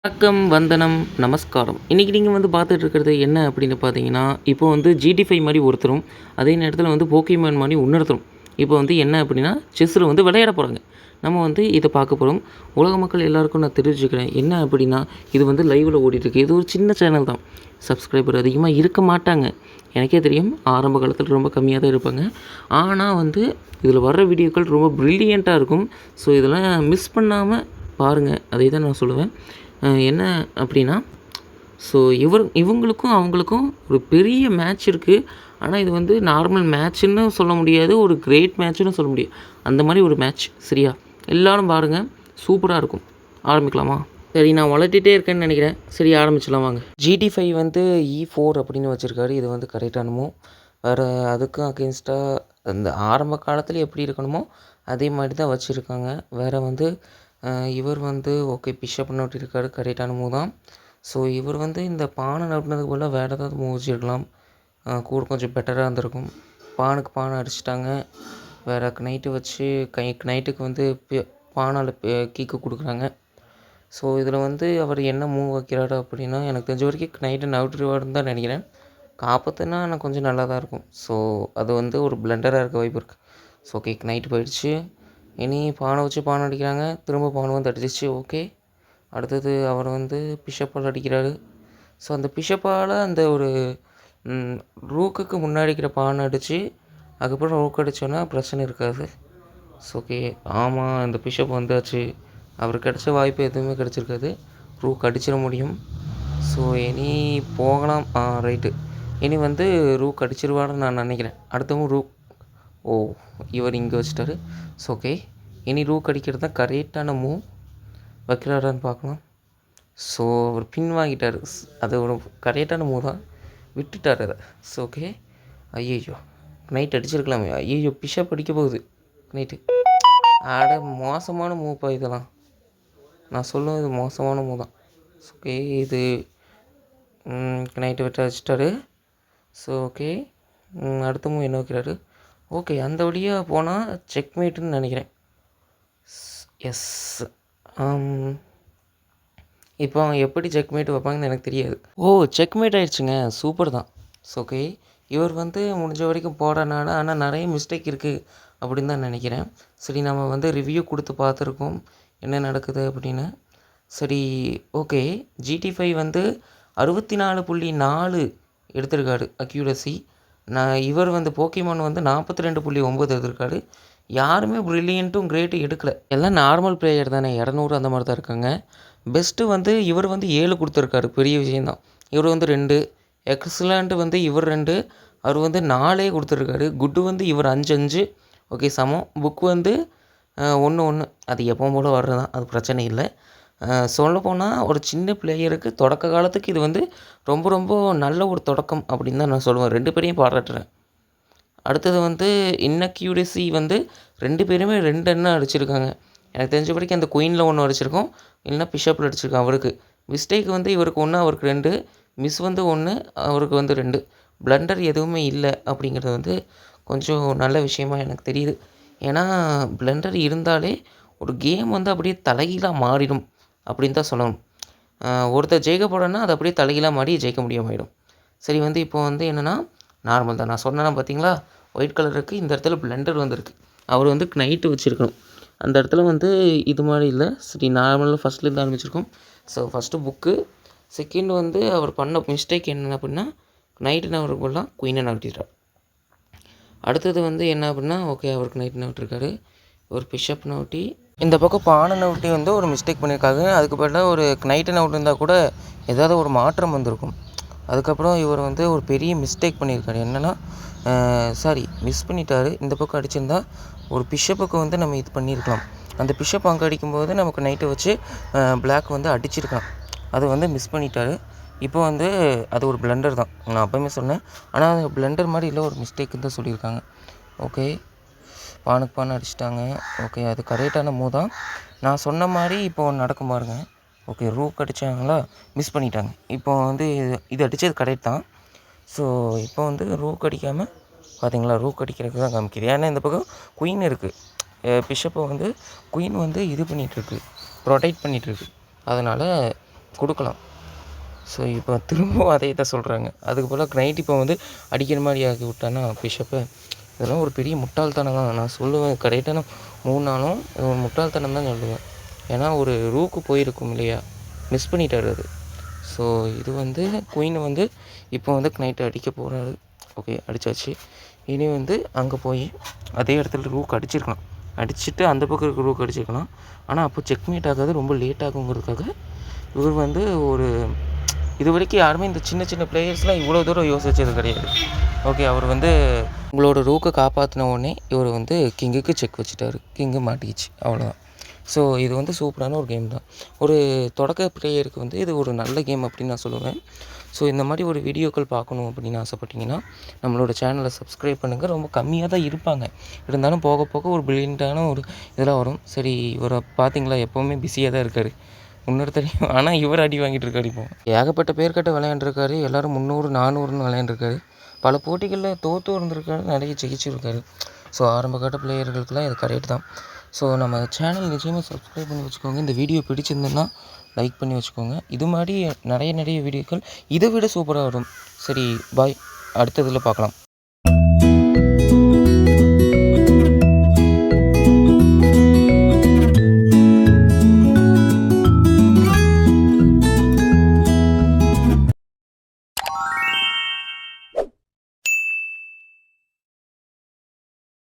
வணக்கம், வந்தனம், நமஸ்காரம். இன்றைக்கி நீங்கள் பார்த்துட்டு இருக்கிறது என்ன அப்படின்னு பார்த்தீங்கன்னா, இப்போ ஜிடி5 மாதிரி ஒருத்தரும், அதே நேரத்தில் போக்கிமான் மாதிரி இன்னொருத்தரும். இப்போ என்ன அப்படின்னா, செஸ்ஸில் விளையாட போகிறாங்க. நம்ம இதை பார்க்க போகிறோம். உலக மக்கள் எல்லாருக்கும் நான் தெரிவிச்சுக்கிறேன். என்ன அப்படின்னா, இது லைவில் ஓடிட்டுருக்கு. இது ஒரு சின்ன சேனல் தான். சப்ஸ்கிரைபர் அதிகமாக இருக்க மாட்டாங்க. எனக்கே தெரியும். ஆரம்ப காலத்தில் ரொம்ப கம்மியாக தான் இருப்பாங்க. ஆனால் இதில் வர்ற வீடியோக்கள் ரொம்ப ப்ரில்லியண்ட்டாக இருக்கும். ஸோ இதெல்லாம் மிஸ் பண்ணாமல் பாருங்கள். அதை தான் நான் சொல்லுவேன். என்ன அப்படின்னா, ஸோ இவங்களுக்கும் அவங்களுக்கும் ஒரு பெரிய மேட்ச் இருக்குது. ஆனால் இது நார்மல் மேட்ச்சுன்னு சொல்ல முடியாது. ஒரு கிரேட் மேட்ச்சுன்னு சொல்ல முடியாது. அந்த மாதிரி ஒரு மேட்ச். சரியா? எல்லோரும் பாருங்கள். சூப்பராக இருக்கும். ஆரம்பிக்கலாமா? சரி, நான் வளர்த்திட்டே இருக்கேன்னு நினைக்கிறேன். சரி, ஆரம்பிச்சிடலாம் வாங்க. GT5 E4 அப்படின்னு வச்சுருக்காரு. இது கரெக்டானுமோ வேறு அதுக்கும் அகெயின்ஸ்டாக அந்த ஆரம்ப காலத்தில் எப்படி இருக்கணுமோ அதே மாதிரி தான் வச்சுருக்காங்க. வேறு இவர் ஓகே பிஷப் நோட் இருக்கார். கரெக்டான மூவ் தான். ஸோ இவர் இந்த பானை நட்டினதுக்கு பதிலாக வேறு ஏதாவது மூவ் வச்சுருக்கலாம். கூட கொஞ்சம் பெட்டராக இருந்திருக்கும். பானுக்கு பானை அடிச்சிட்டாங்க. வேறு நைட்டு வச்சு நைட்டுக்கு பானால் கீக்கு கொடுக்குறாங்க. ஸோ இதில் அவர் என்ன மூவ் வைக்கிறாரு அப்படின்னா, எனக்கு தெரிஞ்ச வரைக்கும் நைட்டு நவுட்ருவாருன்னு தான் நினைக்கிறேன். காப்பத்துனா எனக்கு கொஞ்சம் நல்லா தான் இருக்கும். ஸோ அது ஒரு பிளண்டராக இருக்க வாய்ப்பு இருக்குது. ஸோ ஓகே, நைட்டு போயிடுச்சு. இனி பானை வச்சு பானை அடிக்கிறாங்க. திரும்ப பானை அடிச்சிச்சு. ஓகே, அடுத்தது அவர் பிஷப்பால் அடிக்கிறாரு. ஸோ அந்த பிஷப்பால் அந்த ஒரு ரூக்குக்கு முன்னாடி இருக்கிற பானை அடித்து அதுக்கப்புறம் ரூக் அடித்தோன்னா பிரச்சனை இருக்காது. ஸோ ஓகே, ஆமாம், அந்த பிஷப் வந்தாச்சு. அவருக்கு கிடச்ச வாய்ப்பு எதுவுமே கிடச்சிருக்காது. ரூக் அடிச்சிட முடியும். ஸோ இனி போகலாம். ரைட்டு. இனி ரூக் அடிச்சிருவாருன்னு நான் நினைக்கிறேன். அடுத்தவங்க ரூக் இவர் இங்கே வச்சிட்டாரு. ஸோ ஓகே, இனி ரூக் அடிக்கிறது தான் கரெக்டான மூவ். வைக்கிறாரான்னு பார்க்கலாம். ஸோ அவர் பின் வாங்கிட்டார். அது ஒரு கரெக்டான மூவ் தான். விட்டுட்டார் அதை. ஸோ ஓகே, ஐயோ நைட் அடிச்சிருக்கலாமே. ஐயோ பிஷப் அடிக்க போகுது நைட்டு. ஆட மோசமான மூவ்ப்பா இதெல்லாம். நான் சொல்லுவேன், இது மோசமான மூவ் தான். ஓகே, இது நைட்டு விட்டு அடிச்சிட்டாரு. ஸோ ஓகே, அடுத்த மூவ் என்ன வைக்கிறாரு? ஓகே, அந்த வழியாக போனால் செக்மேட்டுன்னு நினைக்கிறேன். எஸ். இப்போ எப்படி செக்மேட் வைப்பாங்கன்னு எனக்கு தெரியாது. செக்மேட் ஆகிடுச்சுங்க. சூப்பர் தான். ஸோ ஓகே, இவர் முடிஞ்ச வரைக்கும் போடுறனால, ஆனால் நிறைய மிஸ்டேக் இருக்குது அப்படின்னு தான் நினைக்கிறேன். சரி, நம்ம ரிவ்யூ கொடுத்து பார்த்துருக்கோம் என்ன நடக்குது அப்படின்னு. சரி ஓகே, GT5 64.4 எடுத்திருக்காரு அக்யூரசி. இவர் போக்கிமான் 42.9 எடுத்திருக்காரு. யாருமே ப்ரில்லியண்ட்டும் கிரேட்டும் எடுக்கலை. எல்லாம் நார்மல் பிளேயர் தானே. 200 அந்த மாதிரி தான் இருக்காங்க. பெஸ்ட்டு இவர் 7 கொடுத்துருக்காரு. பெரிய விஷயந்தான். இவர் 2, எக்ஸலண்ட்டு இவர் 2, அவர் 4 கொடுத்துருக்காரு. குட்டு இவர் 5. ஓகே, சமம். புக் 1, 1. அது எப்போ போல் வர்றது தான். அது பிரச்சனை இல்லை. சொல்லப்போனால் ஒரு சின்ன பிளேயருக்கு தொடக்க காலத்துக்கு இது ரொம்ப ரொம்ப நல்ல ஒரு தொடக்கம் அப்படின்னு தான் நான் சொல்லுவேன். 2 பேரையும் பாராட்டுறேன். அடுத்தது இன்னக்யூரசி 2 பேருமே 2 எண்ணம் அடிச்சிருக்காங்க. எனக்கு தெரிஞ்ச வரைக்கும் அந்த குயினில் 1 அடிச்சிருக்கோம், இல்லைனா பிஷப்பில் அடிச்சிருக்கோம். அவருக்கு மிஸ்டேக் இவருக்கு 1, அவருக்கு 2, மிஸ் 1, அவருக்கு 2. பிளண்டர் எதுவுமே இல்லை அப்படிங்கிறது கொஞ்சம் நல்ல விஷயமா எனக்கு தெரியுது. ஏன்னா பிளண்டர் இருந்தாலே ஒரு கேம் அப்படியே தலைகீழாக மாறிடும் அப்படின்னு தான் சொல்லணும். ஒருத்தர் ஜெயிக்க போகிறோன்னா அது அப்படியே தலைகீழாக மாறி ஜெயிக்க முடியாமல் ஆகிடும். சரி, இப்போ என்னென்னா நார்மல் தான். நான் சொன்னேன்னா பார்த்தீங்களா, ஒயிட் கலர் இருக்குது. இந்த இடத்துல பிளண்டர் வந்திருக்கு. அவர் நைட்டு வச்சுருக்கணும். அந்த இடத்துல இது மாதிரி இல்லை. சரி, நார்மலாக ஃபஸ்ட்லேருந்து ஆரம்பிச்சிருக்கோம். So first book. செகண்ட் அவர் பண்ண மிஸ்டேக் என்ன அப்படின்னா, நைட்டு நவருக்கு போடலாம், குயினை நகட்டிட்டார். அடுத்தது என்ன அப்படின்னா, ஓகே, அவருக்கு நைட்டு நகட்டிருக்காரு. ஒரு பிஷப் நவுட்டி, இந்த பக்கம் பானை நவுட்டி ஒரு மிஸ்டேக் பண்ணியிருக்காங்க. அதுக்கு பதிலாக ஒரு நைட்டு நவுட் இருந்தால் கூட ஏதாவது ஒரு மாற்றம் வந்திருக்கும். அதுக்கப்புறம் இவர் ஒரு பெரிய மிஸ்டேக் பண்ணியிருக்காரு. என்னென்னா, மிஸ் பண்ணிட்டார். இந்த பக்கம் அடிச்சிருந்தா ஒரு பிஷப்புக்கு நம்ம இது பண்ணியிருக்கலாம். அந்த பிஷப் அங்கே அடிக்கும்போது நமக்கு நைட்டை வச்சு பிளாக் அடிச்சிருக்கலாம். அது மிஸ் பண்ணிட்டார். இப்போ அது ஒரு பிளண்டர் தான். நான் அப்போயுமே சொன்னேன். ஆனால் பிளண்டர் மாதிரி இல்லை, ஒரு மிஸ்டேக்குன்னு தான் சொல்லியிருக்காங்க. ஓகே, பானுக்கு பானை அடிச்சிட்டாங்க. ஓகே, அது கரெக்டான மூவ் தான். நான் சொன்ன மாதிரி இப்போ நடக்கும் பாருங்க. ஓகே, ரூக் அடித்தாங்களா, மிஸ் பண்ணிட்டாங்க. இப்போ இது அடித்தது கரெக்ட் தான். ஸோ இப்போ ரூக் அடிக்காமல் பார்த்தீங்களா, ரூக் அடிக்கிறதுக்கு தான் காமிக்குது. ஏன்னா இந்த பக்கம் குயின் இருக்குது. பிஷப்பை குயின் இது பண்ணிகிட்ருக்கு, ப்ரொடெக்ட் பண்ணிகிட்ருக்கு. அதனால் கொடுக்கலாம். ஸோ இப்போ திரும்பவும் அதே தான் சொல்கிறாங்க. அதுக்கு போல் நைட் இப்போ வந்து அடிக்கிற மாதிரி ஆக்கி விட்டானா பிஷப்பை, இதெல்லாம் ஒரு பெரிய முட்டாள்தனம் தான். நான் சொல்லுவேன் கரெக்டான 3 நாளும் ஒரு முட்டாள்தனம் தான் சொல்லுவேன். ஏன்னா ஒரு ரூக்கு போயிருக்கும் இல்லையா, மிஸ் பண்ணிட்டார் அது. ஸோ இது வந்து குயின் வந்து இப்போ வந்து நைட்டு அடிக்க போகிறாரு. ஓகே, அடித்தாச்சு. இனி வந்து அங்கே போய் அதே இடத்துல ரூக் அடிச்சிருக்கலாம், அடிச்சுட்டு அந்த பக்கம் இருக்க ரூக் அடிச்சிருக்கலாம். ஆனால் அப்போ செக்மேட் ஆகாது, ரொம்ப லேட் ஆகுங்கிறதுக்காக இவர் வந்து ஒரு இது வரைக்கும் யாருமே இந்த சின்ன சின்ன பிளேயர்ஸ்லாம் இவ்வளோ தூரம் யோசிச்சது கிடையாது. ஓகே, அவர் வந்து உங்களோட ரூக்கை காப்பாற்றின உடனே இவர் வந்து கிங்குக்கு செக் வச்சுட்டாரு, கிங்கு மாட்டிக்கிச்சு, அவ்வளோதான். ஸோ இது வந்து சூப்பரான ஒரு கேம் தான். ஒரு தொடக்க பிளேயருக்கு வந்து இது ஒரு நல்ல கேம் அப்படின்னு நான் சொல்லுவேன். ஸோ இந்த மாதிரி ஒரு வீடியோக்கள் பார்க்கணும் அப்படின்னு ஆசைப்பட்டீங்கன்னா நம்மளோட சேனலை சப்ஸ்கிரைப் பண்ணுங்கள். ரொம்ப கம்மியாக தான் இருப்பாங்க, இருந்தாலும் போக போக ஒரு பிரில்லியண்ட்டான ஒரு இதெல்லாம் வரும். சரி, இவரை பார்த்தீங்களா, எப்போவுமே பிஸியாக தான் இருக்கார், முன்னூறு தெரியும். ஆனால் இவர் அடி வாங்கிட்டு இருக்காரு. இப்போ ஏகப்பட்ட பேர்கிட்ட விளையாண்டுருக்காரு, எல்லோரும் 300 400ன்னு விளையாண்டுருக்காரு. பல போட்டிகளில் தோற்று இருந்திருக்காரு, நிறைய ஜெயிச்சிருக்காரு. ஸோ ஆரம்ப கட்ட பிளேயர்களுக்கெல்லாம் இது கரெக்ட் தான். ஸோ நம்ம சேனல் நிச்சயமாக சப்ஸ்கிரைப் பண்ணி வச்சுக்கோங்க. இந்த வீடியோ பிடிச்சிருந்ததுன்னா லைக் பண்ணி வச்சுக்கோங்க. இது மாதிரி நிறைய வீடியோக்கள் இதை விட சூப்பராக வரும். சரி, பாய், அடுத்த இதில் பார்க்கலாம்.